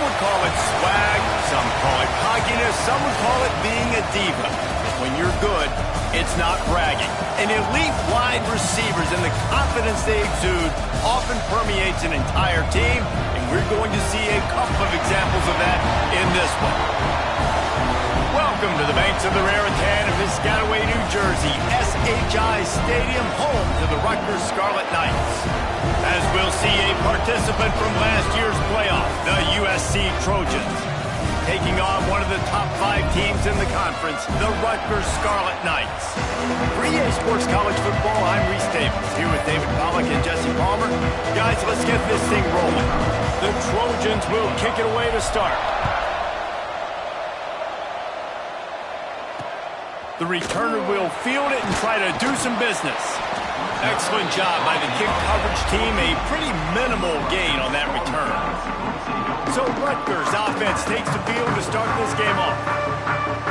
would call it swag, some call it cockiness, some would call it being a diva. When you're good, it's not bragging. And elite wide receivers and the confidence they exude often permeates an entire team, and we're going to see a couple of examples of that in this one. Welcome to the banks of the Raritan of Piscataway, New Jersey, SHI Stadium, home to the Rutgers Scarlet Knights. As we'll see a participant from last year's playoff, the USC Trojans, taking on one of the top 5 teams in the conference, the Rutgers Scarlet Knights. For EA Sports College Football, I'm Reese Davis, here with David Pollack and Jesse Palmer. Guys, let's get this thing rolling. The Trojans will kick it away to start. The returner will field it and try to do some business. Excellent job by the kick coverage team. A pretty minimal gain on that return. So Rutgers offense takes the field to start this game off.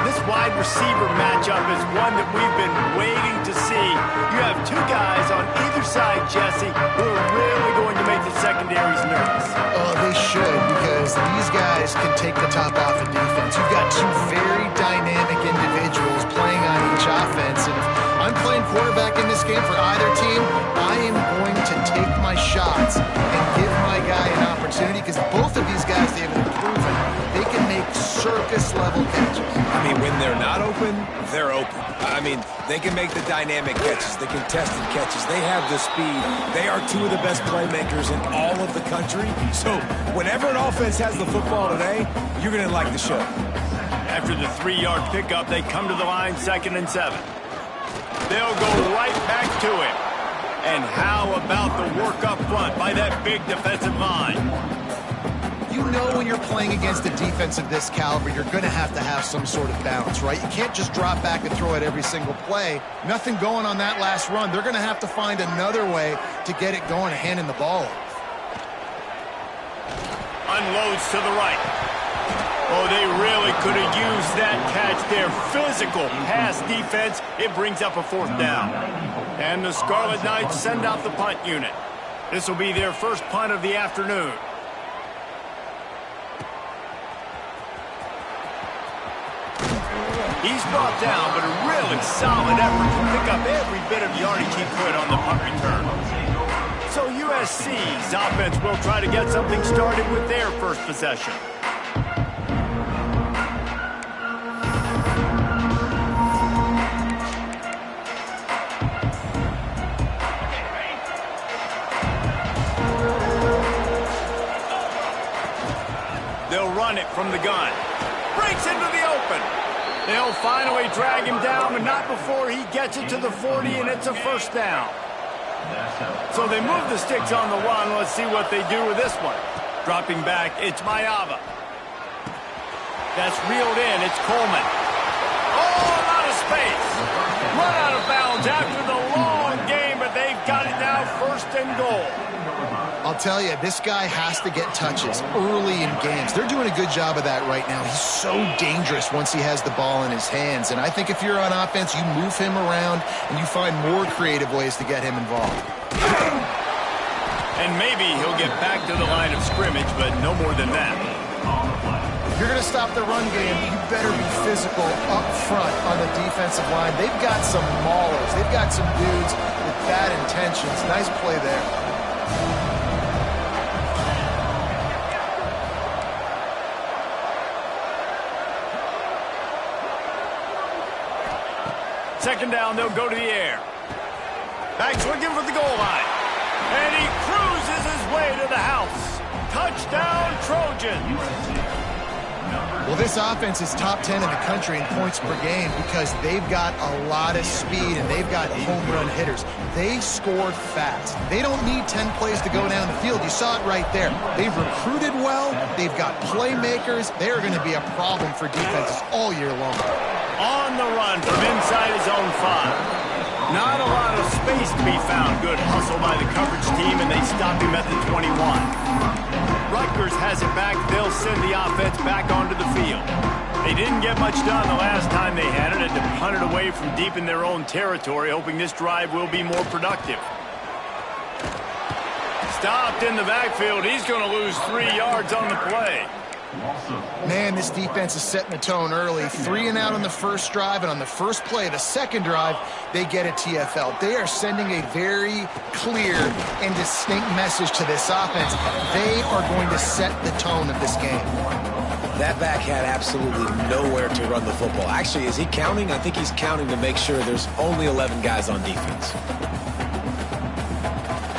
This wide receiver matchup is one that we've been waiting to see. You have 2 guys on either side, Jesse, who are really going to make the secondaries nervous. Oh, they should, because these guys can take the top off of defense. You've got 2 very dynamic individuals playing on each offense, and if I'm playing quarterback in this game for either team, I am going to take my shots and give my guy an opportunity, because both of these guys, they have proven they can make circus-level catches. I mean, when they're not open, they're open. I mean, they can make the dynamic catches, the contested catches. They have the speed. They are 2 of the best playmakers in all of the country. So whenever an offense has the football today, you're going to like the show. After the 3-yard pickup, they come to the line, 2nd and 7. They'll go right back to him. And how about the work up front by that big defensive line? You know when you're playing against a defense of this caliber, you're going to have some sort of balance, right? You can't just drop back and throw it every single play. Nothing going on that last run. They're going to have to find another way to get it going and handing the ball off. Unloads to the right. Oh, they really could have used that catch there. Physical pass defense. It brings up a 4th down. And the Scarlet Knights send out the punt unit. This will be their first punt of the afternoon. He's brought down, but a really solid effort to pick up every bit of yardage he could on the punt return. So USC's offense will try to get something started with their first possession. They'll run it from the gun. Breaks into the open. They'll finally drag him down, but not before he gets it to the 40, and it's a 1st down. So they move the sticks on the run. Let's see what they do with this one. Dropping back, it's Mayava. That's reeled in, it's Coleman. Oh, a lot of space. Run out of bounds after the long game, but they've got it now 1st and goal. I'll tell you, this guy has to get touches early in games. They're doing a good job of that right now. He's so dangerous once he has the ball in his hands. And I think if you're on offense, you move him around and you find more creative ways to get him involved. And maybe he'll get back to the line of scrimmage, but no more than that. If you're going to stop the run game, you better be physical up front on the defensive line. They've got some maulers. They've got some dudes with bad intentions. Nice play there. 2nd down, they'll go to the air. Back's looking for the goal line. And he cruises his way to the house. Touchdown, Trojans. Well, this offense is top 10 in the country in points per game because they've got a lot of speed and they've got home run hitters. They score fast. They don't need 10 plays to go down the field. You saw it right there. They've recruited well. They've got playmakers. They are going to be a problem for defenses all year long. On the run from inside his own 5. Not a lot of space to be found. Good hustle by the coverage team, and they stop him at the 21. Rutgers has it back. They'll send the offense back onto the field. They didn't get much done the last time they had it. Had to punt it away from deep in their own territory, hoping this drive will be more productive. Stopped in the backfield. He's going to lose 3 yards on the play. Man, this defense is setting the tone early. 3 and out on the first drive, and on the first play of the second drive, they get a TFL. They are sending a very clear and distinct message to this offense. They are going to set the tone of this game. That back had absolutely nowhere to run the football. Actually, is he counting? I think he's counting to make sure there's only 11 guys on defense.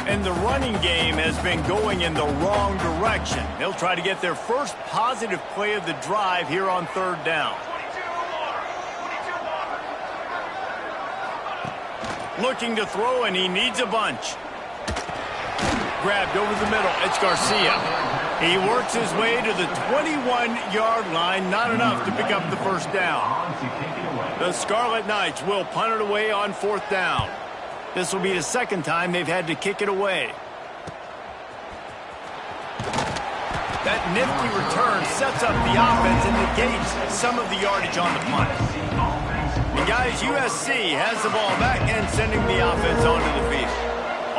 And the running game has been going in the wrong direction. They'll try to get their first positive play of the drive here on third down. Looking to throw, and he needs a bunch. Grabbed over the middle. It's Garcia. He works his way to the 21-yard line. Not enough to pick up the first down. The Scarlet Knights will punt it away on fourth down. This will be the second time they've had to kick it away. That nifty return sets up the offense and negates some of the yardage on the punt. And guys, USC has the ball back and sending the offense onto the field.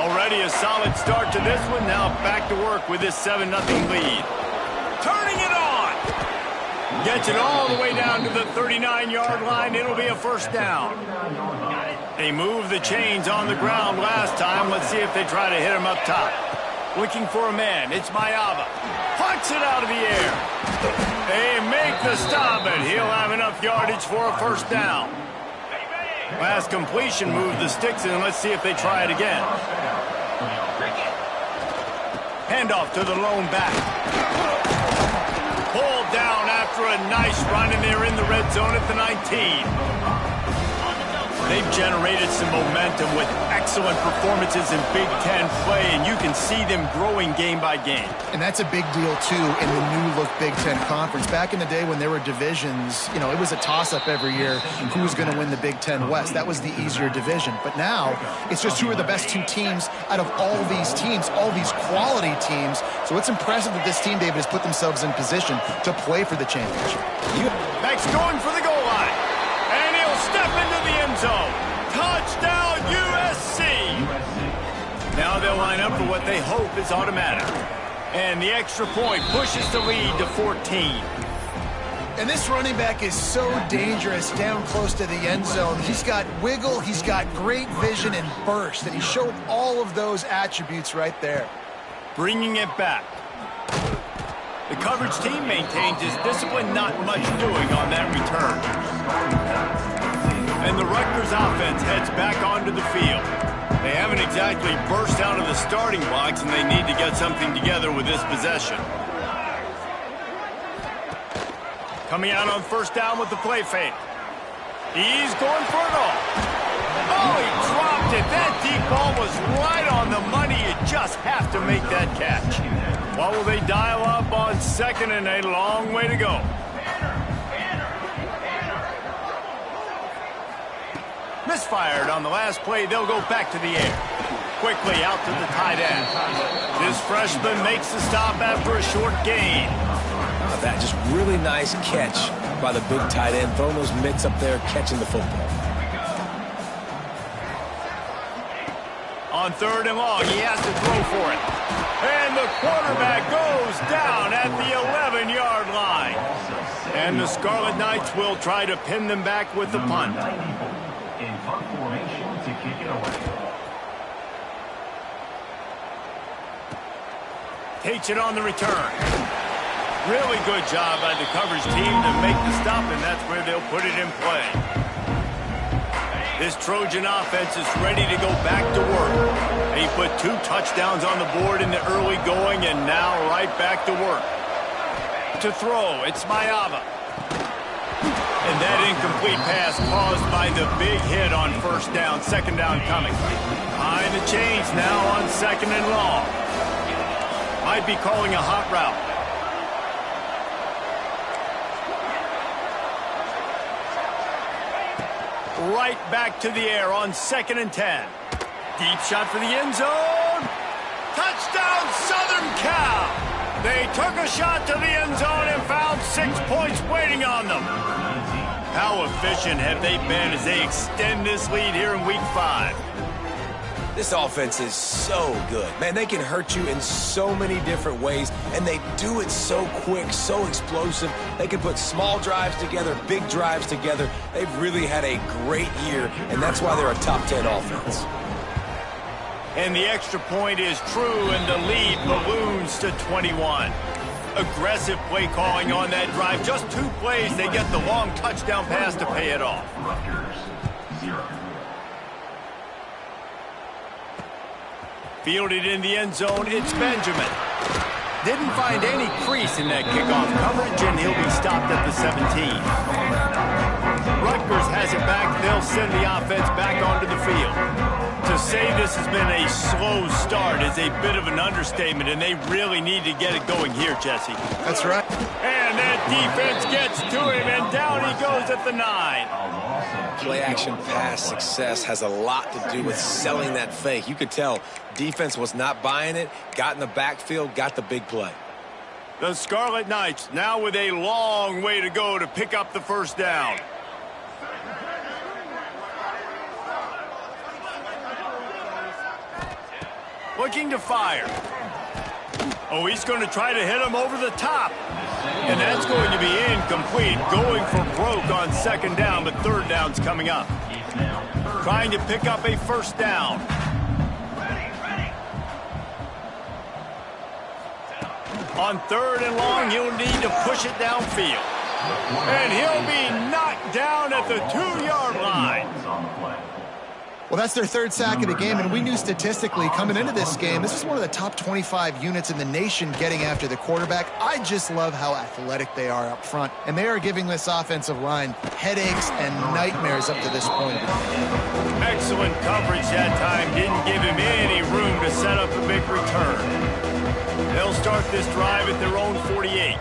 Already a solid start to this one. Now back to work with this 7-0 lead. Turning it on. Gets it all the way down to the 39-yard line. It'll be a first down. They moved the chains on the ground last time. Let's see if they try to hit him up top. Looking for a man. It's Mayava. Pucks it out of the air. They make the stop, and he'll have enough yardage for a first down. Last completion moved the sticks in. Let's see if they try it again. Handoff to the lone back. Pulled down after a nice run, and they're in the red zone at the 19. They've generated some momentum with excellent performances in Big Ten play, and you can see them growing game by game. And that's a big deal, too, in the new-look Big Ten Conference. Back in the day when there were divisions, you know, it was a toss-up every year who was going to win the Big Ten West. That was the easier division. But now, it's just who are the best two teams out of all these teams, all these quality teams. So it's impressive that this team, David, has put themselves in position to play for the championship. Max going for the goal line. And he'll step into the end zone. Touchdown, USC. Now they'll line up for what they hope is automatic. And the extra point pushes the lead to 14. And this running back is so dangerous down close to the end zone. He's got wiggle, he's got great vision and burst, and he showed all of those attributes right there. Bringing it back. The coverage team maintains his discipline, not much doing on that return. And the Rutgers offense heads back onto the field. They haven't exactly burst out of the starting blocks, and they need to get something together with this possession. Coming out on first down with the play fake. He's going for it all. Oh, he dropped it. That deep ball was right on the money. You just have to make that catch. What will they dial up on second and a long way to go? Misfired on the last play. They'll go back to the air. Quickly out to the tight end. This freshman makes the stop after a short gain. That just really nice catch by the big tight end. Throwing those mitts up there, catching the football. On third and long, he has to throw for it. And the quarterback goes down at the 11-yard line. And the Scarlet Knights will try to pin them back with the punt. In punt formation to kick it away. Takes it on the return. Really good job by the coverage team to make the stop, and that's where they'll put it in play. This Trojan offense is ready to go back to work. They put 2 touchdowns on the board in the early going, and now right back to work. To throw, it's Mayava. And that incomplete pass caused by the big hit on first down, second down coming. Behind the chains now on second and long. Might be calling a hot route. Right back to the air on second and 10. Deep shot for the end zone. Touchdown, Southern Cal. They took a shot to the end zone and found 6 points waiting on them. How efficient have they been as they extend this lead here in week 5? This offense is so good. Man, they can hurt you in so many different ways, and they do it so quick, so explosive. They can put small drives together, big drives together. They've really had a great year, and that's why they're a top 10 offense. And the extra point is true, and the lead balloons to 21. Aggressive play calling on that drive. Just 2 plays, they get the long touchdown pass to pay it off. Rutgers, 0. Fielded in the end zone, it's Benjamin. Didn't find any crease in that kickoff coverage, and he'll be stopped at the 17. Rutgers has it back. They'll send the offense back onto the field. To say this has been a slow start is a bit of an understatement, and they really need to get it going here, Jesse. That's right. And that defense gets to him, and down he goes at the 9. Play-action pass success has a lot to do with selling that fake. You could tell defense was not buying it, got in the backfield, got the big play. The Scarlet Knights now with a long way to go to pick up the first down. Looking to fire. Oh, he's going to try to hit him over the top. And that's going to be incomplete. Going for broke on second down, but third down's coming up. Trying to pick up a first down. On third and long, he'll need to push it downfield. And he'll be knocked down at the 2-yard line. Well, that's their 3rd sack of the game, and we knew statistically coming into this game, this is one of the top 25 units in the nation getting after the quarterback. I just love how athletic they are up front, and they are giving this offensive line headaches and nightmares up to this point. Excellent coverage that time. Didn't give him any room to set up a big return. They'll start this drive at their own 48.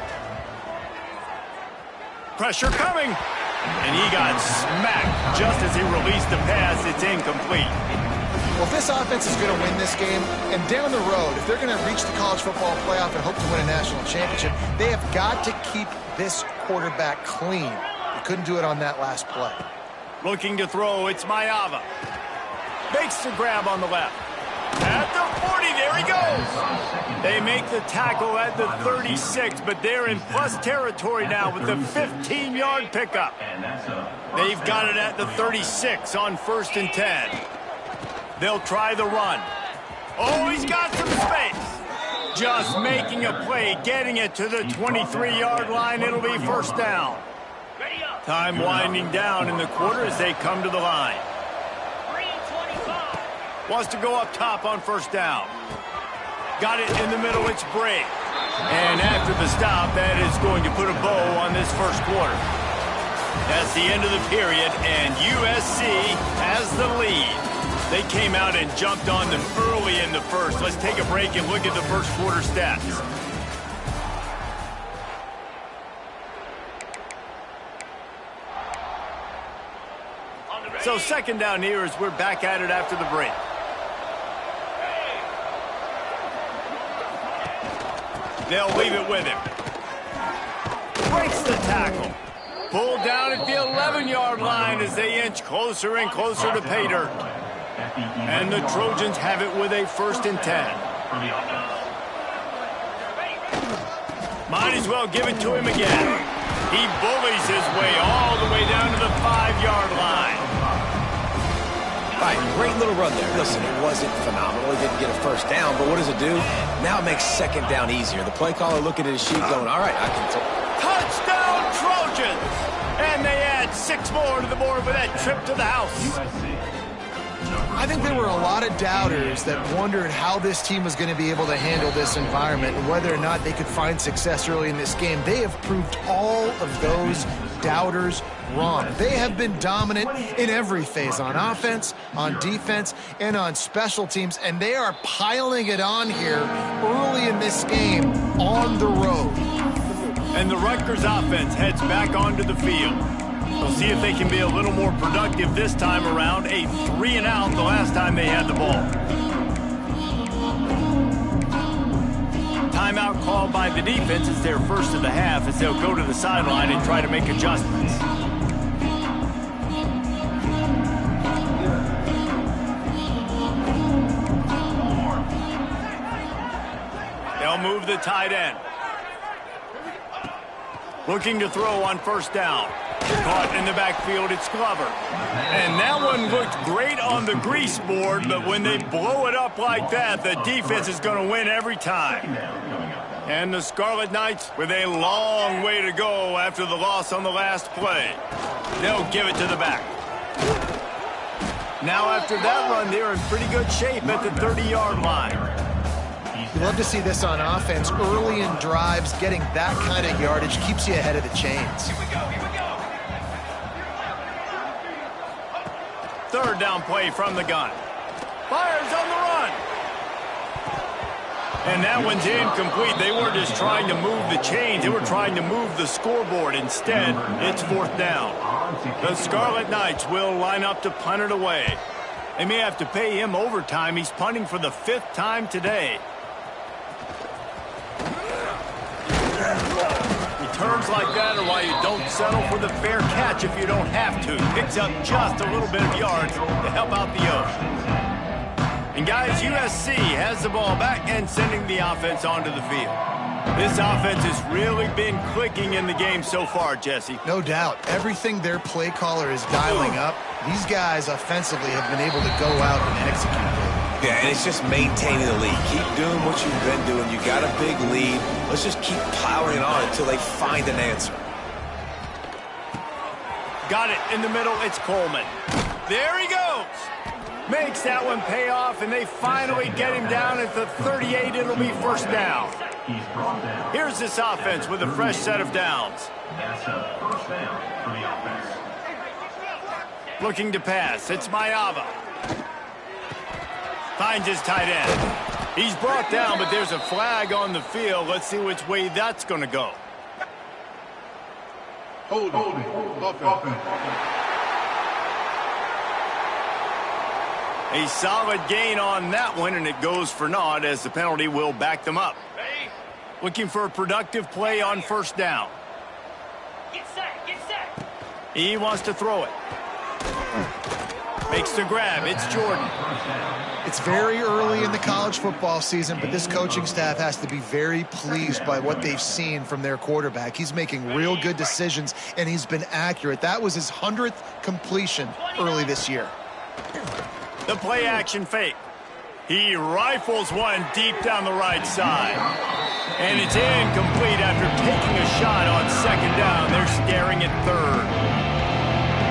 Pressure coming. And he got smacked just as he released the pass. It's incomplete. Well, if this offense is going to win this game, and down the road, if they're going to reach the college football playoff and hope to win a national championship, they have got to keep this quarterback clean. They couldn't do it on that last play. Looking to throw, it's Mayava. Makes the grab on the left. At the 40, there he goes. They make the tackle at the 36, but they're in plus territory now with the 15-yard pickup. They've got it at the 36 on 1st and 10. They'll try the run. Oh, he's got some space. Just making a play, getting it to the 23-yard line. It'll be first down. Time winding down in the quarter as they come to the line. Wants to go up top on first down. Got it in the middle, it's Bray. And after the stop, that is going to put a bow on this first quarter. That's the end of the period, and USC has the lead. They came out and jumped on them early in the first. Let's take a break and look at the first quarter stats. So second down here as we're back at it after the break. They'll leave it with him. Breaks the tackle. Pulled down at the 11-yard line as they inch closer and closer to pay dirt. And the Trojans have it with a 1st and 10. Might as well give it to him again. He bullies his way all the way down to the 5-yard line. All right, great little run there. Listen, it wasn't phenomenal. He didn't get a first down, but what does it do? Now it makes second down easier. The play caller looking at his sheet going, all right, I can... Touchdown, Trojans! And they add 6 more to the board with that trip to the house. I think there were a lot of doubters that wondered how this team was going to be able to handle this environment and whether or not they could find success early in this game. They have proved all of those doubters wrong. They have been dominant in every phase, on offense, on defense, and on special teams, and they are piling it on here early in this game on the road. And the Rutgers offense heads back onto the field. We'll see if they can be a little more productive this time around. A 3-and-out the last time they had the ball. Timeout called by the defense. It's their first of the half as they'll go to the sideline and try to make adjustments. They'll move the tight end. Looking to throw on first down. Caught in the backfield, it's Glover. And that one looked great on the grease board, but when they blow it up like that, the defense is going to win every time. And the Scarlet Knights with a long way to go after the loss on the last play. They'll give it to the back. Now after that run, they're in pretty good shape at the 30-yard line. You love to see this on offense. Early in drives, getting that kind of yardage keeps you ahead of the chains. Here we go. Third down play from the gun. Fires on the run. And that one's incomplete. They weren't just trying to move the chains. They were trying to move the scoreboard. Instead, it's fourth down. The Scarlet Knights will line up to punt it away. They may have to pay him overtime. He's punting for the 5th time today. Returns like that are why you don't settle for the fair catch if you don't have to. Picks up just a little bit of yards to help out the O's. And guys, USC has the ball back and sending the offense onto the field. This offense has really been clicking in the game so far, Jesse. No doubt. Everything their play caller is dialing up, these guys offensively have been able to go out and execute it. Yeah, and it's just maintaining the lead. Keep doing what you've been doing. You got a big lead. Let's just keep plowing it on until they find an answer. Got it in the middle. It's Coleman. There he goes. Makes that one pay off, and they finally get him down at the 38. It'll be first down. He's brought down. Here's this offense with a fresh set of downs. That's a first down for the offense. Looking to pass. It's Mayava. Finds his tight end. He's brought down, but there's a flag on the field. Let's see which way that's going to go. Hold it. Offense. A solid gain on that one, and it goes for naught as the penalty will back them up. Looking for a productive play on first down. Get set. He wants to throw it. Makes the grab. It's Jordan. It's very early in the college football season, but this coaching staff has to be very pleased by what they've seen from their quarterback. He's making real good decisions, and he's been accurate. That was his 100th completion early this year. The play action fake. He rifles one deep down the right side. And it's incomplete after taking a shot on second down. They're staring at third.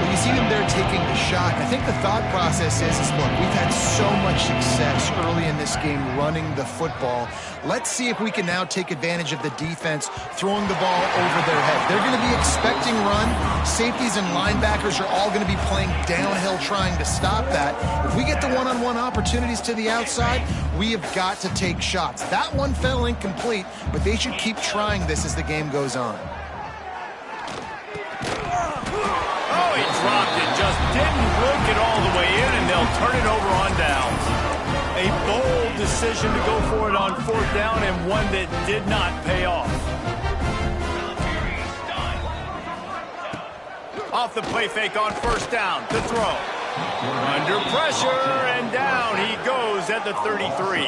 When you see them there taking the shot, I think the thought process is look, we've had so much success early in this game running the football. Let's see if we can now take advantage of the defense throwing the ball over their head. They're going to be expecting run. Safeties and linebackers are all going to be playing downhill trying to stop that. If we get the one-on-one opportunities to the outside, we have got to take shots. That one fell incomplete, but they should keep trying this as the game goes on. Oh, he dropped it. Just didn't look it all the way in, and they'll turn it over on downs. A bold decision to go for it on fourth down, and one that did not pay off. Off the play fake on first down to throw. Under pressure, and down he goes at the 33.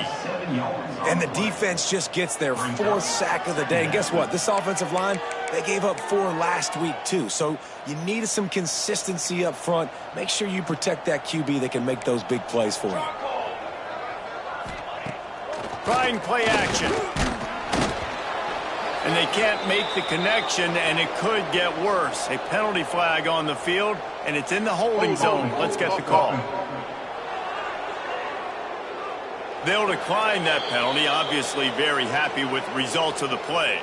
And the defense just gets their 4th sack of the day. And guess what? This offensive line, they gave up 4 last week too. So you need some consistency up front. Make sure you protect that QB that can make those big plays for you. Trying play action. And they can't make the connection, and it could get worse. A penalty flag on the field, and it's in the holding zone. Let's get the call. They'll decline that penalty, obviously very happy with the results of the play.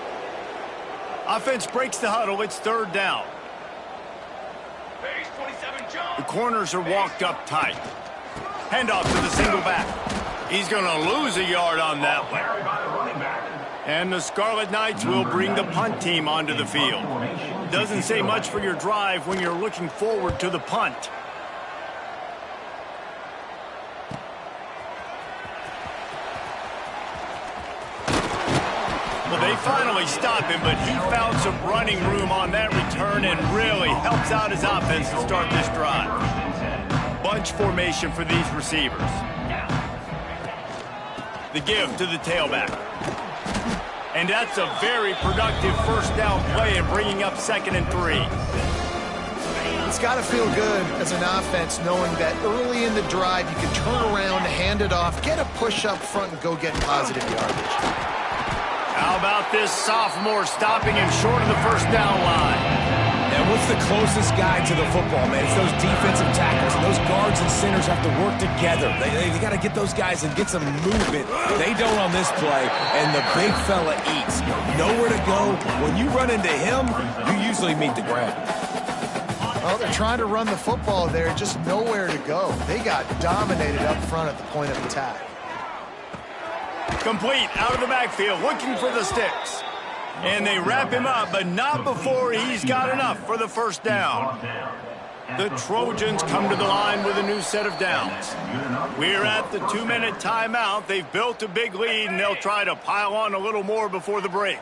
Offense breaks the huddle. It's third down. The corners are walked up tight. Handoff to the single back. He's going to lose a yard on that one. And the Scarlet Knights will bring the punt team onto the field. Doesn't say much for your drive when you're looking forward to the punt. Well, they finally stop him, but he found some running room on that return and really helps out his offense to start this drive. Bunch formation for these receivers. The give to the tailback. And that's a very productive first down play and bringing up 2nd and 3. It's got to feel good as an offense knowing that early in the drive you can turn around, hand it off, get a push up front, and go get positive yardage. How about this sophomore stopping him short of the first down line? And what's the closest guy to the football, man? It's those defensive tackles, and those guards and centers have to work together. They got to get those guys and get some movement. They don't on this play, and the big fella eats. Nowhere to go. When you run into him, you usually meet the ground. Well, they're trying to run the football there, just nowhere to go. They got dominated up front at the point of attack. Complete out of the backfield, looking for the sticks. And they wrap him up, but not before he's got enough for the first down. The Trojans come to the line with a new set of downs. We're at the 2-minute timeout. They've built a big lead, and they'll try to pile on a little more before the break.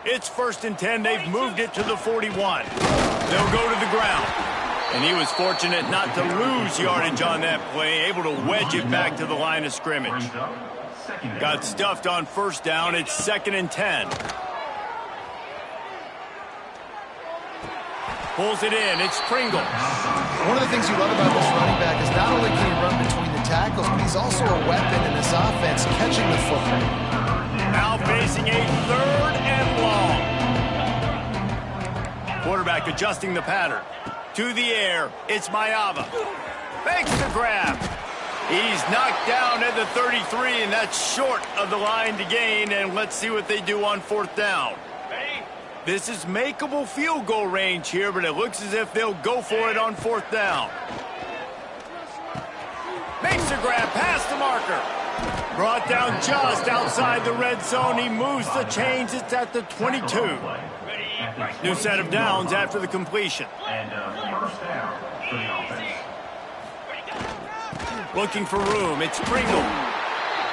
It's 1st and 10. They've moved it to the 41. They'll go to the ground. And he was fortunate not to lose yardage on that play, able to wedge it back to the line of scrimmage. Got stuffed on first down. It's 2nd and 10. Pulls it in. It's Pringle. One of the things you love about this running back is not only can he run between the tackles, but he's also a weapon in this offense catching the football. Now facing a 3rd and long. Quarterback adjusting the pattern. To the air. It's Mayava. Makes the grab. He's knocked down at the 33, and that's short of the line to gain. And let's see what they do on 4th down. This is makeable field goal range here, but it looks as if they'll go for it on 4th down. Makes the grab past the marker. Brought down just outside the red zone. He moves the chains. It's at the 22. New set of downs after the completion. First down for the offense. Looking for room. It's Pringle.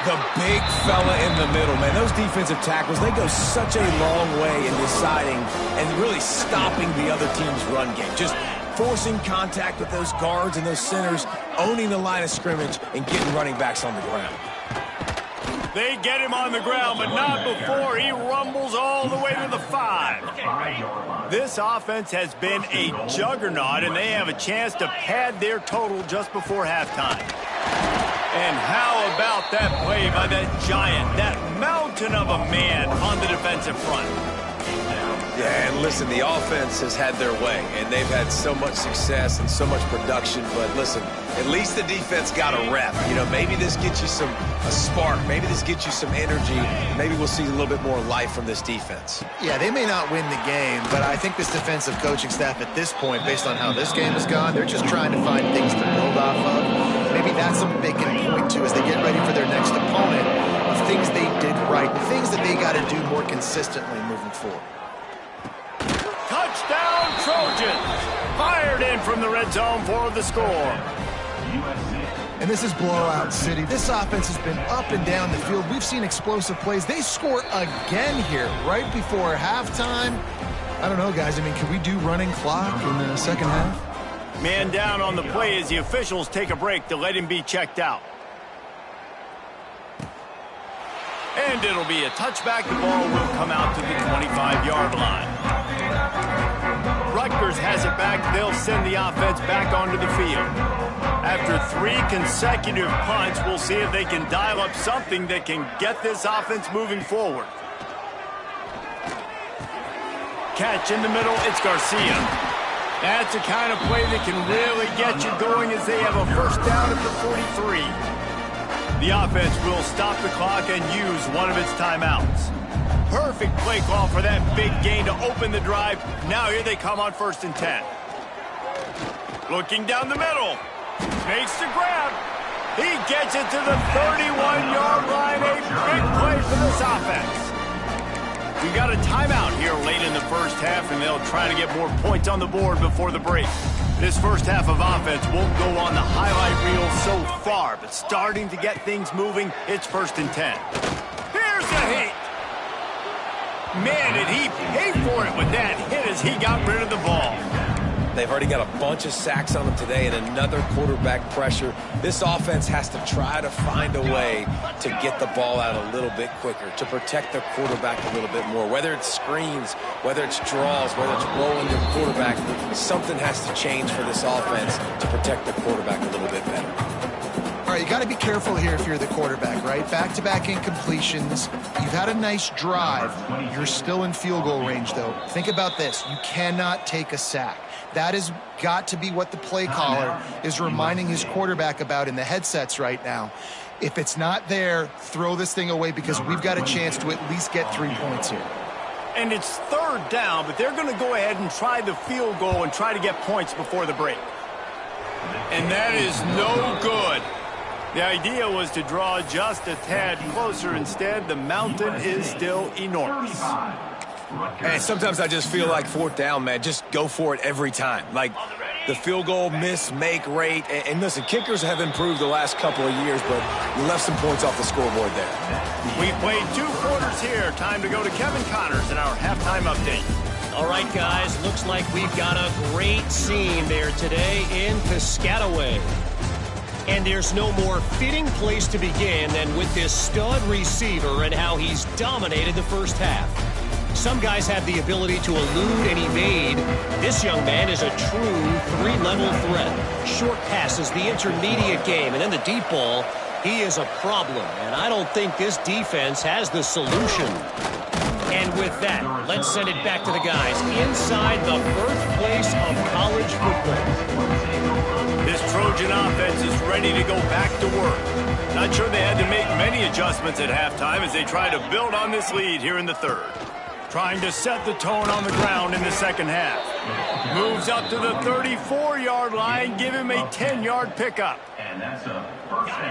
The big fella in the middle, man. Those defensive tackles, they go such a long way in deciding and really stopping the other team's run game. Just forcing contact with those guards and those centers, owning the line of scrimmage, and getting running backs on the ground. They get him on the ground, but not before he rumbles all the way to the 5. This offense has been a juggernaut, and they have a chance to pad their total just before halftime. And how about that play by that giant, that mountain of a man on the defensive front? Yeah, and listen, the offense has had their way, and they've had so much success and so much production. But listen, at least the defense got a rep. You know, maybe this gets you a spark. Maybe this gets you some energy. Maybe we'll see a little bit more life from this defense. Yeah, they may not win the game, but I think this defensive coaching staff at this point, based on how this game has gone, they're just trying to find things to build off of. Maybe that's something they can point to as they get ready for their next opponent of things they did right, and things that they got to do more consistently moving forward. Touchdown Trojans! Fired in from the red zone for the score. And this is blowout city. This offense has been up and down the field. We've seen explosive plays. They score again here right before halftime. I don't know, guys. I mean, can we do running clock in the second half? Man down on the play as the officials take a break to let him be checked out. And it'll be a touchback. The ball will come out to the 25-yard line. Rutgers has it back. They'll send the offense back onto the field. After 3 consecutive punts, we'll see if they can dial up something that can get this offense moving forward. Catch in the middle, it's Garcia. That's the kind of play that can really get you going as they have a first down at the 43. The offense will stop the clock and use one of its timeouts. Perfect play call for that big gain to open the drive. Now here they come on 1st and 10. Looking down the middle. Makes the grab. He gets it to the 31-yard line. A big play for this offense. We got a timeout here late in the first half, and they'll try to get more points on the board before the break. This first half of offense won't go on the highlight reel so far, but starting to get things moving, it's 1st and 10. Here's the hit. Man, did he pay for it with that hit as he got rid of the ball. They've already got a bunch of sacks on them today and another quarterback pressure. This offense has to try to find a way to get the ball out a little bit quicker, to protect their quarterback a little bit more. Whether it's screens, whether it's draws, whether it's rolling your quarterback, something has to change for this offense to protect the quarterback a little bit better. All right, you got to be careful here if you're the quarterback, right? Back-to-back incompletions. You've had a nice drive. You're still in field goal range, though. Think about this. You cannot take a sack. That has got to be what the play caller is reminding his quarterback about in the headsets right now. If it's not there, throw this thing away because we've got a chance to at least get 3 points here. And it's third down, but they're going to go ahead and try the field goal and try to get points before the break. And that is no good. The idea was to draw just a tad closer. Instead, the mountain is still enormous. And sometimes I just feel like fourth down, man, just go for it every time. Like the field goal miss-make rate. And listen, kickers have improved the last couple of years, but you left some points off the scoreboard there. We played 2 quarters here. Time to go to Kevin Connors in our halftime update. All right, guys, looks like we've got a great scene there today in Piscataway. And there's no more fitting place to begin than with this stud receiver and how he's dominated the first half. Some guys have the ability to elude and evade. This young man is a true 3-level threat. Short passes, the intermediate game, and then the deep ball. He is a problem, and I don't think this defense has the solution. And with that, let's send it back to the guys inside the birthplace of college football. This Trojan offense is ready to go back to work. Not sure they had to make many adjustments at halftime as they try to build on this lead here in the third. Trying to set the tone on the ground in the second half. Moves up to the 34-yard line, give him a 10-yard pickup.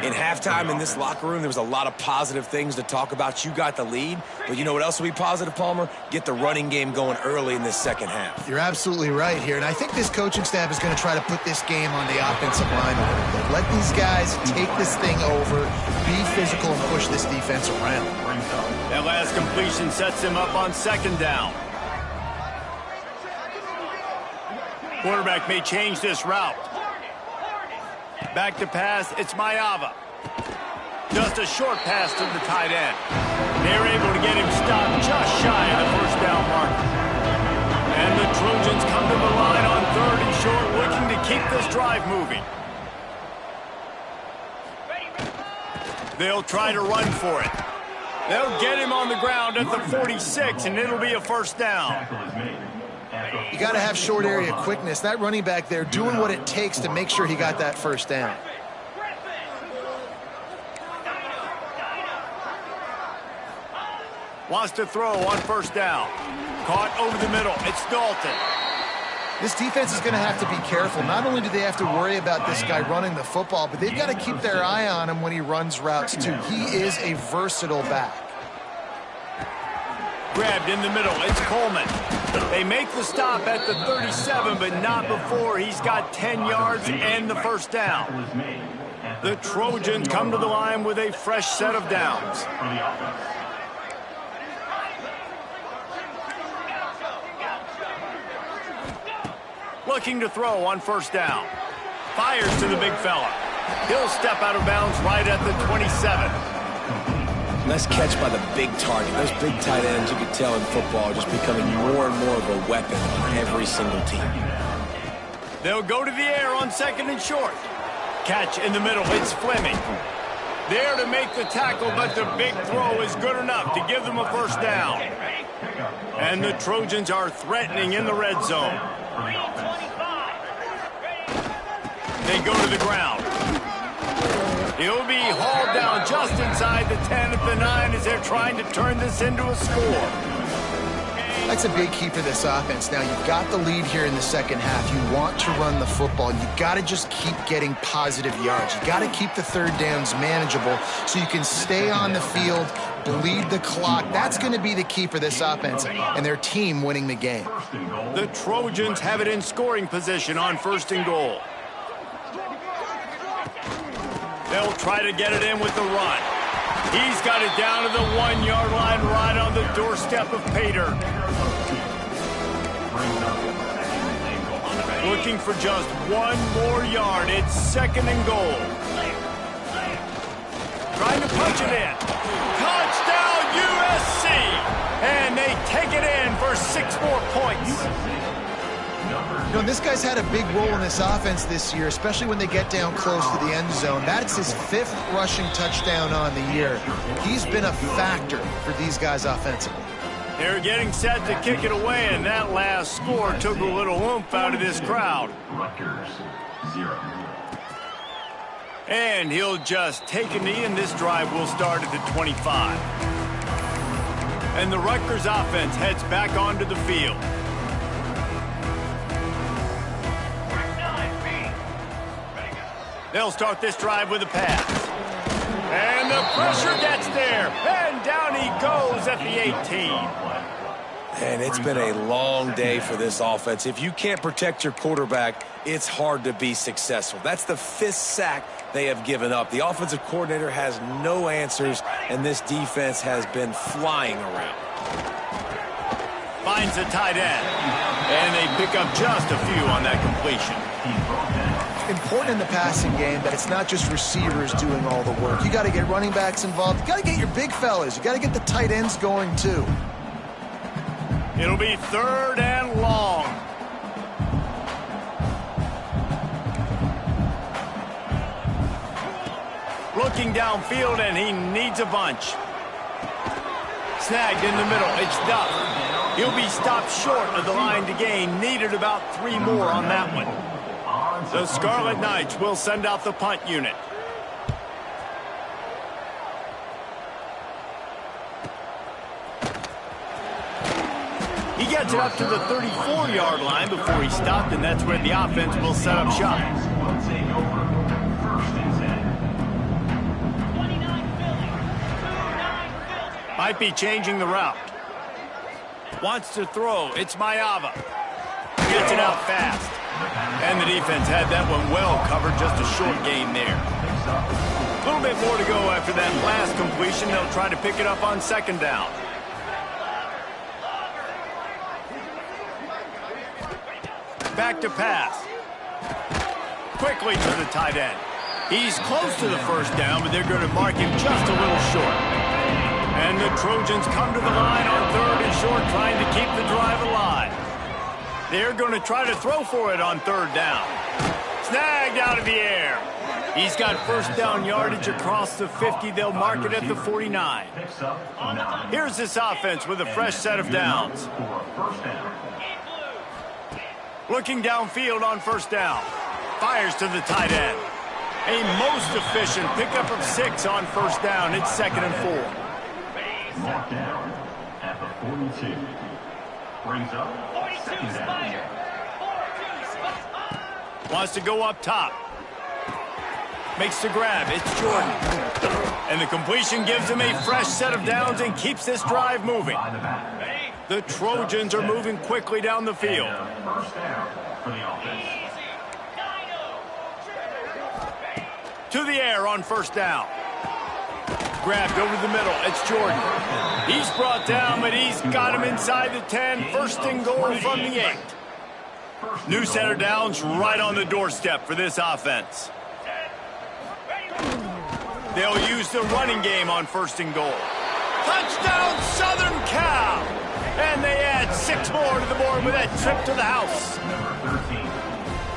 In halftime in this locker room, there was a lot of positive things to talk about. You got the lead, but you know what else will be positive, Palmer? Get the running game going early in this second half. You're absolutely right here, and I think this coaching staff is going to try to put this game on the offensive line a little bit. Let these guys take this thing over, be physical, and push this defense around. That last completion sets him up on second down. Quarterback may change this route. Back to pass, it's Mayava. Just a short pass to the tight end. They're able to get him stopped just shy of the first down mark. And the Trojans come to the line on 3rd and short, looking to keep this drive moving. They'll try to run for it. They'll get him on the ground at the 46, and it'll be a first down. You got to have short area quickness. That running back there doing what it takes to make sure he got that first down. Wants to throw on first down. Caught over the middle. It's Dalton. This defense is going to have to be careful. Not only do they have to worry about this guy running the football, but they've got to keep their eye on him when he runs routes too. He is a versatile back. Grabbed in the middle. It's Coleman. They make the stop at the 37, but not before he's got 10 yards and the first down. The Trojans come to the line with a fresh set of downs. Looking to throw on first down. Fires to the big fella. He'll step out of bounds right at the 27. Nice catch by the big target. Those big tight ends, you can tell in football, are just becoming more and more of a weapon on every single team. They'll go to the air on 2nd and short. Catch in the middle. It's Fleming. There to make the tackle, but the big throw is good enough to give them a first down. And the Trojans are threatening in the red zone. They go to the ground. He'll be hauled down just inside the 10 at the 9 as they're trying to turn this into a score. That's a big key for this offense. Now, you've got the lead here in the second half. You want to run the football. You've got to just keep getting positive yards. You've got to keep the third downs manageable so you can stay on the field, bleed the clock. That's going to be the key for this offense and their team winning the game. The Trojans have it in scoring position on 1st and goal. They'll try to get it in with the run. He's got it down to the 1-yard line right on the doorstep of Pater. Looking for just one more yard. It's 2nd and goal. Trying to punch it in. Touchdown, USC! And they take it in for 6 more points. You know, this guy's had a big role in this offense this year, especially when they get down close to the end zone. That's his 5th rushing touchdown on the year. He's been a factor for these guys offensively. They're getting set to kick it away, and that last score took a little oomph out of this crowd. Rutgers, 0. And he'll just take a knee, and this drive will start at the 25. And the Rutgers offense heads back onto the field. They'll start this drive with a pass. And the pressure gets there. And down he goes at the 18. And it's been a long day for this offense. If you can't protect your quarterback, it's hard to be successful. That's the 5th sack they have given up. The offensive coordinator has no answers, and this defense has been flying around. Finds the tight end. And they pick up just a few on that completion. Important in the passing game that it's not just receivers doing all the work. You got to get running backs involved. You got to get your big fellas. You got to get the tight ends going too. It'll be 3rd and long. Looking downfield, and he needs a bunch. Snagged in the middle. It's Duff. He'll be stopped short of the line to gain. Needed about 3 more on that one. The Scarlet Knights will send out the punt unit. He gets it up to the 34-yard line before he stopped, and that's where the offense will set up shop. Might be changing the route. Wants to throw. It's Mayava. Gets it out fast. And the defense had that one well covered, just a short gain there. A little bit more to go after that last completion. They'll try to pick it up on 2nd down. Back to pass. Quickly to the tight end. He's close to the 1st down, but they're going to mark him just a little short. And the Trojans come to the line on 3rd and short, trying to keep the drive alive. They're going to try to throw for it on 3rd down. Snagged out of the air. He's got 1st down yardage across the 50. They'll mark it at the 49. Here's this offense with a fresh set of downs. Looking downfield on 1st down. Fires to the tight end. A most efficient pickup of 6 on 1st down. It's 2nd and 4. Marked down at the 42. Brings up 2nd down. Wants to go up top. Makes the grab. It's Jordan. And the completion gives him a fresh set of downs and keeps this drive moving. The Trojans are moving quickly down the field. 1st down for the offense. To the air on 1st down. Grabbed over the middle. It's Jordan. He's brought down, but he's got him inside the 10. 1st and goal from the 8. New set of downs right on the doorstep for this offense. They'll use the running game on 1st and goal. Touchdown, Southern Cal! And they add 6 more to the board with that trip to the house.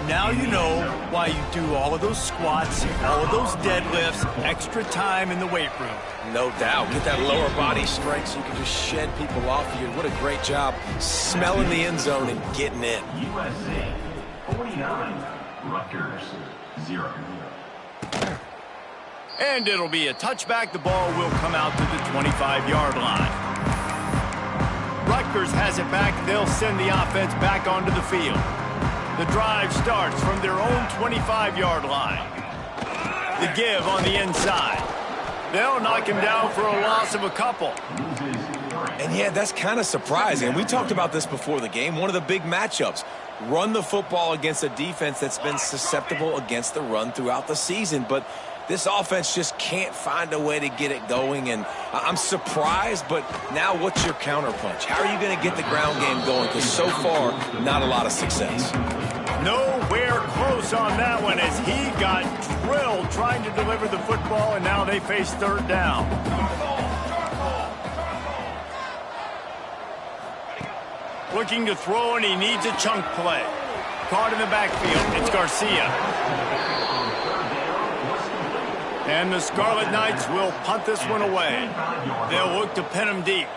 Now you know why you do all of those squats, all of those deadlifts, extra time in the weight room. No doubt. Get that lower body strength so you can just shed people off of you. What a great job smelling the end zone and getting in. USC 49, Rutgers 0. And it'll be a touchback. The ball will come out to the 25-yard line. Rutgers has it back. They'll send the offense back onto the field. The drive starts from their own 25-yard line. The give on the inside. They'll knock him down for a loss of a couple. And yeah, that's kind of surprising. We talked about this before the game. One of the big matchups. Run the football against a defense that's been susceptible against the run throughout the season. But this offense just can't find a way to get it going. And I'm surprised, but now what's your counterpunch? How are you going to get the ground game going? Because so far, not a lot of success. Nowhere close on that one as he got drilled trying to deliver the football, and now they face third down. Looking to throw, and he needs a chunk play. Caught in the backfield. It's Garcia. And the Scarlet Knights will punt this one away. They'll look to pin him deep.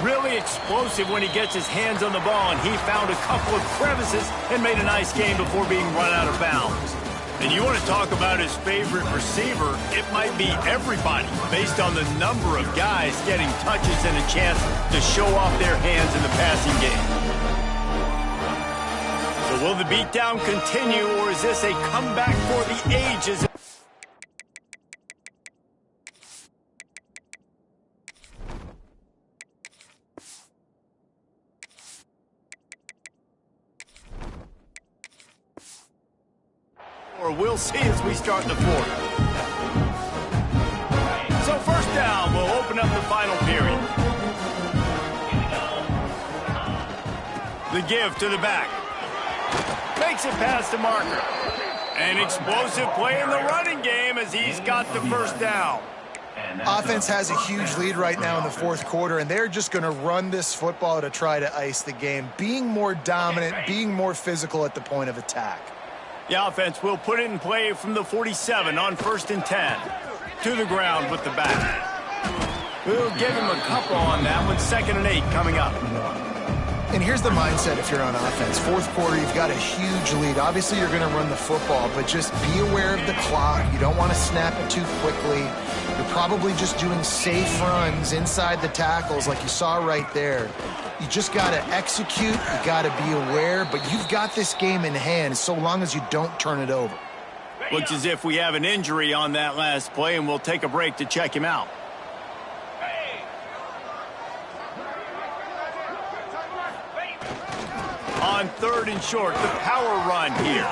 Really explosive when he gets his hands on the ball, and he found a couple of crevices and made a nice game before being run out of bounds. And you want to talk about his favorite receiver, it might be everybody based on the number of guys getting touches and a chance to show off their hands in the passing game. So will the beatdown continue, or is this a comeback for the ages? Or we'll see as we start the fourth. So first down, we'll open up the final period. The give to the back. Makes it past the marker. An explosive play in the running game as he's got the first down. Offense has a huge lead right now in the fourth quarter, and they're just going to run this football to try to ice the game, being more dominant, being more physical at the point of attack. The offense will put it in play from the 47 on 1st and 10. To the ground with the back. We'll give him a couple on that one. 2nd and 8 coming up. And here's the mindset if you're on offense. Fourth quarter, you've got a huge lead. Obviously, you're going to run the football, but just be aware of the clock. You don't want to snap it too quickly. You're probably just doing safe runs inside the tackles like you saw right there. You just got to execute. You got to be aware, but you've got this game in hand so long as you don't turn it over. Looks as if we have an injury on that last play, and we'll take a break to check him out. On 3rd and short, the power run here.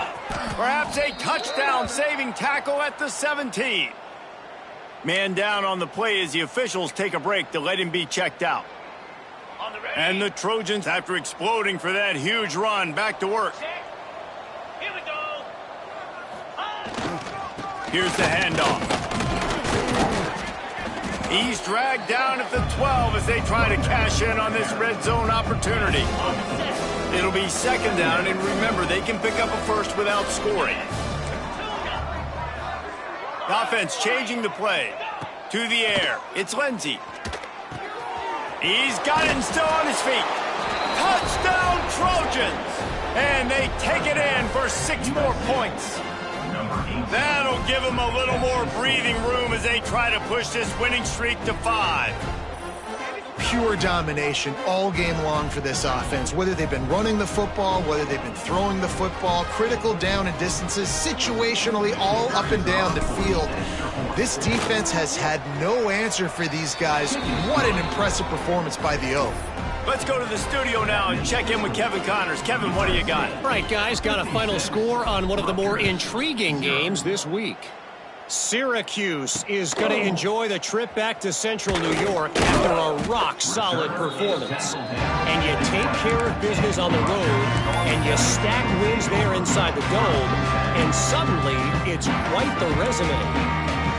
Perhaps a touchdown-saving tackle at the 17. Man down on the play as the officials take a break to let him be checked out. And the Trojans, after exploding for that huge run, back to work. Here we go. Here's the handoff. He's dragged down at the 12 as they try to cash in on this red zone opportunity. It'll be 2nd down, and remember, they can pick up a first without scoring. The offense changing the play. To the air. It's Lindsey. He's got it and still on his feet. Touchdown, Trojans! And they take it in for 6 more points. That'll give them a little more breathing room as they try to push this winning streak to 5. Pure domination all game long for this offense. Whether they've been running the football, whether they've been throwing the football, critical down and distances, situationally all up and down the field. This defense has had no answer for these guys. What an impressive performance by the O. Let's go to the studio now and check in with Kevin Connors. Kevin, what do you got? All right, guys, got a final score on one of the more intriguing games this week. Syracuse is going to enjoy the trip back to Central New York after a rock-solid performance. And you take care of business on the road, and you stack wins there inside the dome, and suddenly it's quite the resume.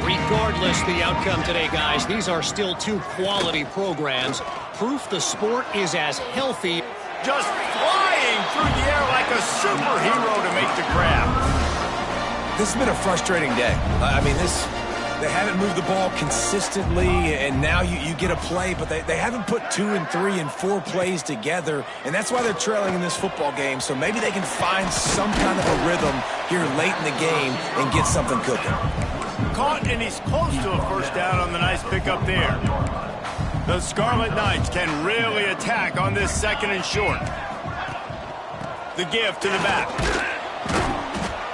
Regardless the outcome today, guys, these are still 2 quality programs. Proof the sport is as healthy. Just flying through the air like a superhero to make the grab. This has been a frustrating day. I mean, they haven't moved the ball consistently, and now you get a play, but they haven't put 2 and 3 and 4 plays together, and that's why they're trailing in this football game. So maybe they can find some kind of a rhythm here late in the game and get something cooking. Caught, and he's close to a first down on the nice pickup there. The Scarlet Knights can really attack on this 2nd and short. The give to the back.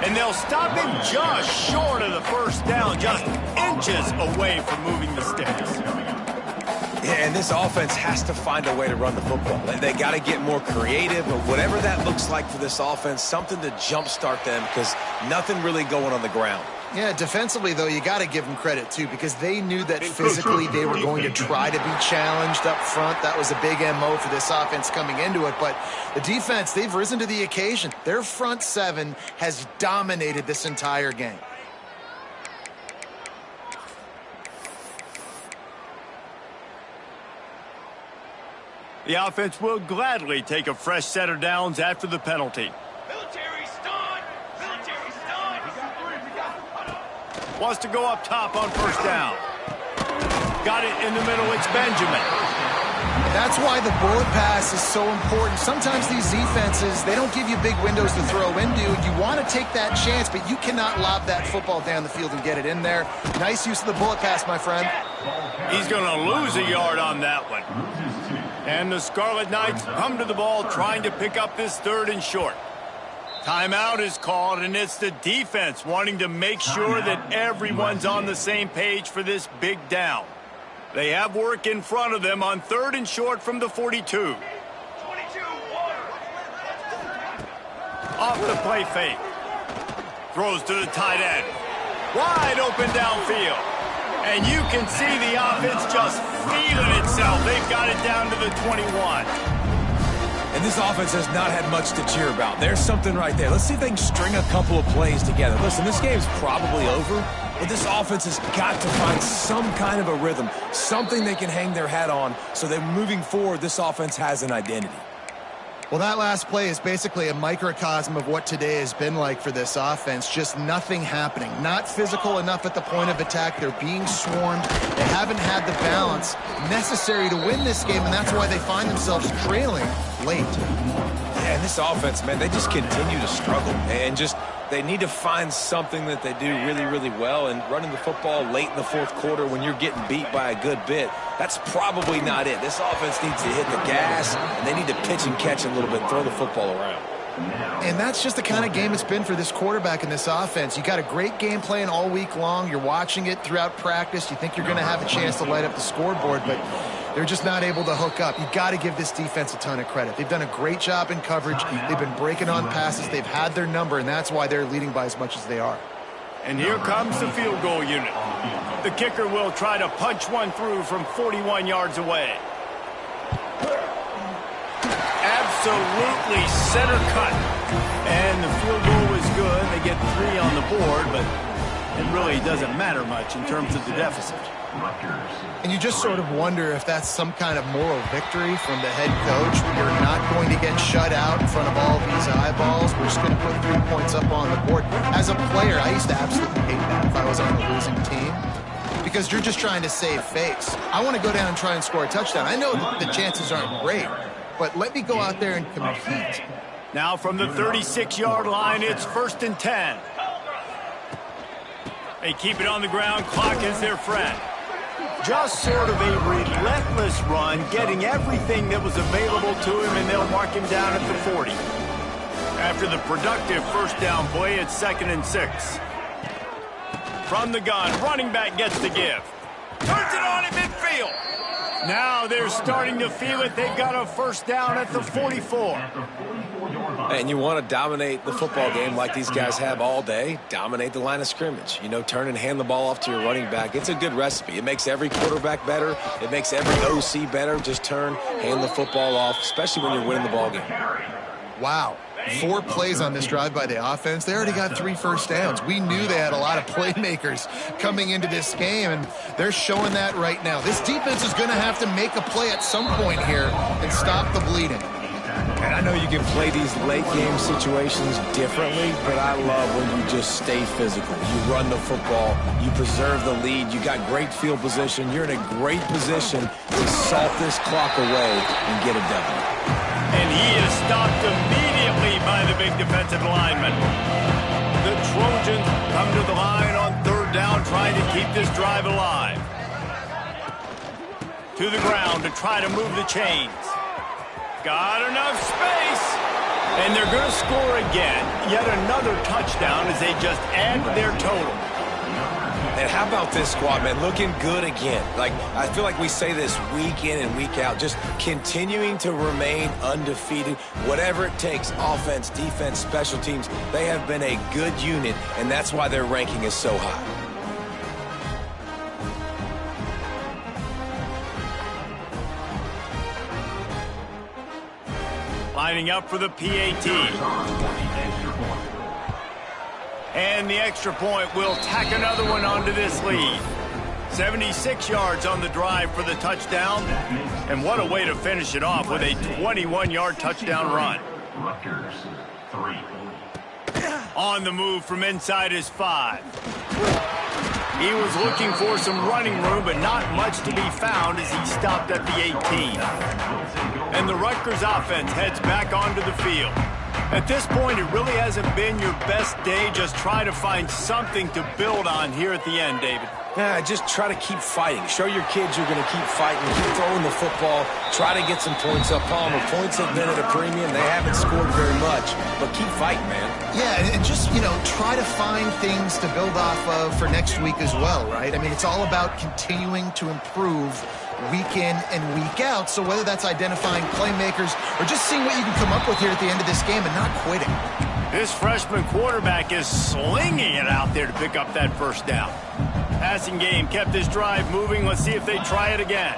And they'll stop him just short of the first down, just inches away from moving the sticks. Yeah, and this offense has to find a way to run the football. They got to get more creative, or whatever that looks like for this offense, something to jumpstart them, because nothing really going on the ground. Yeah, defensively, though, you got to give them credit, too, because they knew that physically they were going to try to be challenged up front. That was a big MO for this offense coming into it. But the defense, they've risen to the occasion. Their front seven has dominated this entire game. The offense will gladly take a fresh set of downs after the penalty. Wants to go up top on first down. Got it in the middle. It's Benjamin. That's why the bullet pass is so important. Sometimes these defenses, they don't give you big windows to throw into. You want to take that chance, but you cannot lob that football down the field and get it in there. Nice use of the bullet pass, my friend. He's going to lose a yard on that one. And the Scarlet Knights come to the ball trying to pick up this 3rd and short. Timeout is called, and it's the defense wanting to make sure that everyone's on the same page for this big down. They have work in front of them on 3rd and short from the 42. Off the play fake. Throws to the tight end. Wide open downfield. And you can see the offense just feeling itself. They've got it down to the 21. And this offense has not had much to cheer about. There's something right there. Let's see if they can string a couple of plays together. Listen, this game's probably over, but this offense has got to find some kind of a rhythm, something they can hang their hat on so that moving forward, this offense has an identity. Well, that last play is basically a microcosm of what today has been like for this offense. Just nothing happening. Not physical enough at the point of attack. They're being swarmed. They haven't had the balance necessary to win this game, and that's why they find themselves trailing late. Yeah, and this offense, man, they just continue to struggle. And just they need to find something that they do really, really well. And running the football late in the 4th quarter when you're getting beat by a good bit, that's probably not it. This offense needs to hit the gas, and they need to pitch and catch a little bit, throw the football around. And that's just the kind of game it's been for this quarterback in this offense. You got a great game plan all week long. You're watching it throughout practice. You think you're going to have a chance to light up the scoreboard, but they're just not able to hook up. You got to give this defense a ton of credit. They've done a great job in coverage. They've been breaking on passes. They've had their number, and that's why they're leading by as much as they are. And here comes the field goal unit. The kicker will try to punch one through from 41 yards away. Absolutely center cut. And the field goal is good. They get 3 on the board, but it really doesn't matter much in terms of the deficit. And you just sort of wonder if that's some kind of moral victory from the head coach. We're not going to get shut out in front of all these eyeballs. We're just going to put 3 points up on the board. As a player, I used to absolutely hate that if I was on a losing team, because you're just trying to save face. I want to go down and try and score a touchdown. I know that the chances aren't great, but let me go out there and compete. Now from the 36-yard line, it's 1st and 10. They keep it on the ground. Clock is their friend. Just sort of a relentless run, getting everything that was available to him, and they'll mark him down at the 40. After the productive first down play, it's 2nd and 6. From the gun, running back gets the give. Turns it on at midfield. Now they're starting to feel it. They've got a first down at the 44. And you want to dominate the football game like these guys have all day. Dominate the line of scrimmage. You know, turn and hand the ball off to your running back. It's a good recipe. It makes every quarterback better. It makes every OC better. Just turn, hand the football off, especially when you're winning the ball game. Wow. 4 plays on this drive by the offense. They already got 3 first downs. We knew they had a lot of playmakers coming into this game, and they're showing that right now. This defense is going to have to make a play at some point here and stop the bleeding. And I know you can play these late game situations differently, but I love when you just stay physical. You run the football, you preserve the lead, you got great field position, you're in a great position to salt this clock away and get a W. And he is stopped immediately by the big defensive lineman. The Trojans come to the line on 3rd down, trying to keep this drive alive. To the ground to try to move the chains. Got enough space. And they're going to score again. Yet another touchdown as they just add to their total. And how about this squad, man? Looking good again. Like, I feel like we say this week in and week out, just continuing to remain undefeated. Whatever it takes, offense, defense, special teams, they have been a good unit, and that's why their ranking is so high. Lining up for the PAT. And the extra point will tack another one onto this lead. 76 yards on the drive for the touchdown. And what a way to finish it off with a 21-yard touchdown run. Rutgers, 3. On the move from inside his 5. He was looking for some running room, but not much to be found as he stopped at the 18. And the Rutgers offense heads back onto the field. At this point, it really hasn't been your best day. Just try to find something to build on here at the end, David. Yeah, just try to keep fighting. Show your kids you're going to keep fighting. Keep throwing the football. Try to get some points up. Palmer, points have been at a premium. They haven't scored very much, but keep fighting, man. Yeah, and just, try to find things to build off of for next week as well, right? I mean, it's all about continuing to improve week in and week out. So whether that's identifying playmakers or just seeing what you can come up with here at the end of this game and not quitting. This freshman quarterback is slinging it out there to pick up that first down. Passing game kept this drive moving. Let's see if they try it again.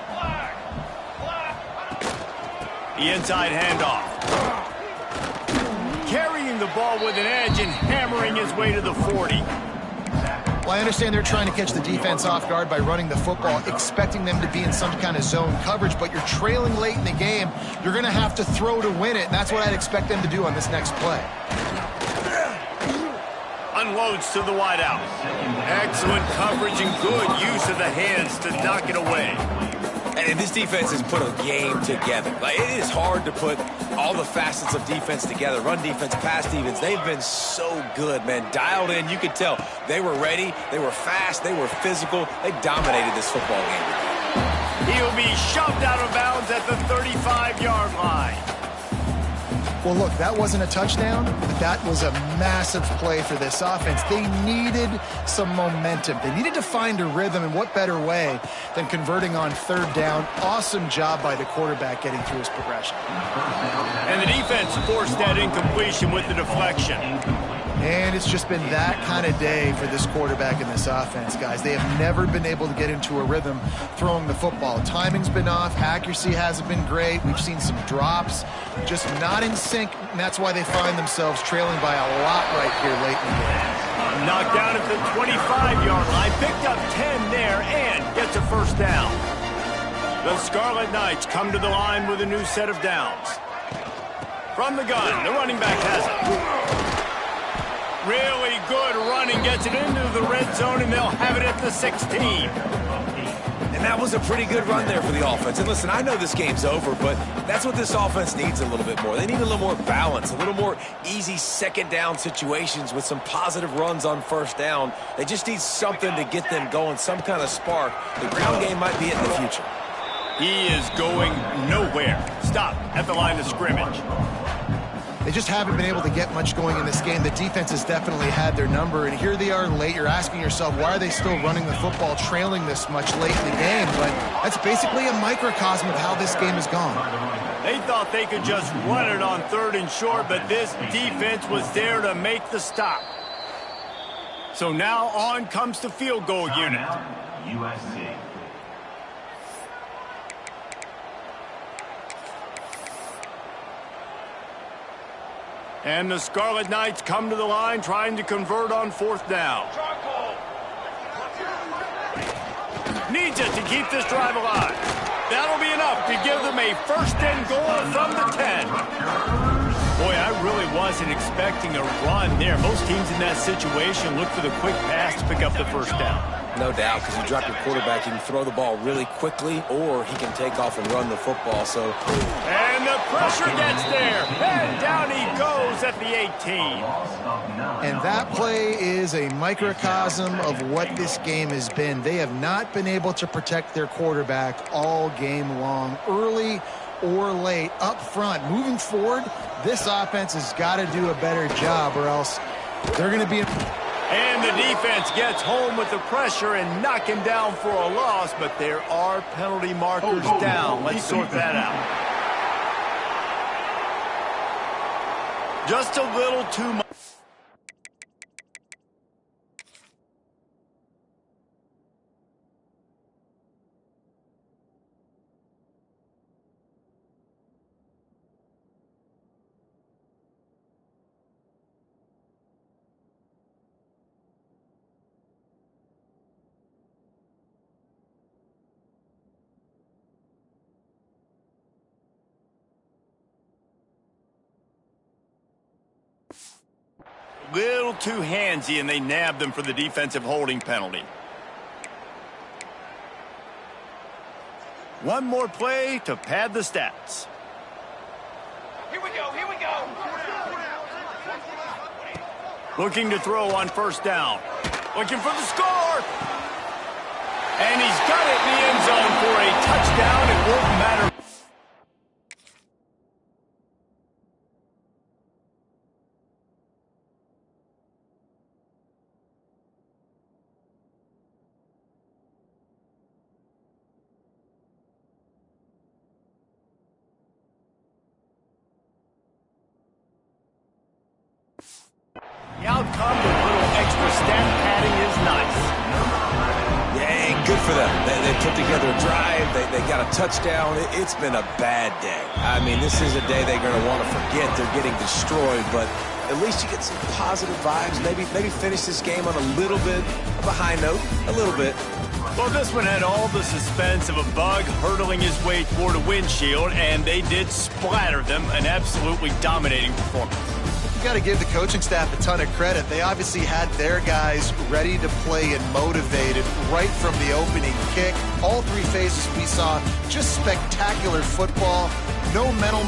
The inside handoff. Carrying the ball with an edge and hammering his way to the 40. Well, I understand they're trying to catch the defense off guard by running the football, expecting them to be in some kind of zone coverage, but you're trailing late in the game. You're going to have to throw to win it, and that's what I'd expect them to do on this next play. Unloads to the wideout. Excellent coverage and good use of the hands to knock it away. And this defense has put a game together. Like, it is hard to put all the facets of defense together. Run defense, pass defense. They've been so good, man. Dialed in. You could tell they were ready. They were fast. They were physical. They dominated this football game. He'll be shoved out of bounds at the 35-yard line. Well, look, that wasn't a touchdown, but that was a massive play for this offense. They needed some momentum. They needed to find a rhythm, and what better way than converting on third down. Awesome job by the quarterback getting through his progression. And the defense forced that incompletion with the deflection. And it's just been that kind of day for this quarterback and this offense, guys. They have never been able to get into a rhythm throwing the football. Timing's been off. Accuracy hasn't been great. We've seen some drops, just not in sync, and that's why they find themselves trailing by a lot right here late in the game. Knocked down at the 25-yard line, picked up 10 there, and gets a first down. The Scarlet Knights come to the line with a new set of downs. From the gun, the running back has it. Really good running, gets it into the red zone, and they'll have it at the 16. And that was a pretty good run there for the offense. And listen, I know this game's over, but that's what this offense needs a little bit more. They need a little more balance, a little more easy second down situations with some positive runs on first down. They just need something to get them going, some kind of spark. The ground game might be it in the future. He is going nowhere. Stop at the line of scrimmage. They just haven't been able to get much going in this game. The defense has definitely had their number, and here they are late. You're asking yourself, why are they still running the football, trailing this much late in the game? But that's basically a microcosm of how this game has gone. They thought they could just run it on third and short, but this defense was there to make the stop. So now on comes the field goal unit. USC. And the Scarlet Knights come to the line trying to convert on fourth down. Needs it to keep this drive alive. That'll be enough to give them a first and goal from the 10. Boy, I really wasn't expecting a run there. Most teams in that situation look for the quick pass to pick up the first down. No doubt, because you drop your quarterback, you can throw the ball really quickly, or he can take off and run the football. So, and the pressure gets there, and down he goes at the 18. And that play is a microcosm of what this game has been. They have not been able to protect their quarterback all game long, early or late, up front. Moving forward, this offense has got to do a better job, or else they're going to be in... And the defense gets home with the pressure and knocking down for a loss, but there are penalty markers down. Let's sort that out. Just a little too much. Little too handsy, and they nabbed them for the defensive holding penalty. One more play to pad the stats. Here we go, here we go. Looking to throw on first down. Looking for the score. And he's got it in the end zone for a touchdown. It won't matter. The outcome with a little extra stat padding is nice. Yeah, good for them. They put together a drive. They got a touchdown. It's been a bad day. I mean, this is a day they're going to want to forget. They're getting destroyed, but at least you get some positive vibes. Maybe finish this game on a little bit of a high note. A little bit. Well, this one had all the suspense of a bug hurtling his way toward a windshield, and they did splatter them. An absolutely dominating performance. You got to give the coaching staff a ton of credit. They obviously had their guys ready to play and motivated right from the opening kick. All three phases we saw just spectacular football. No mental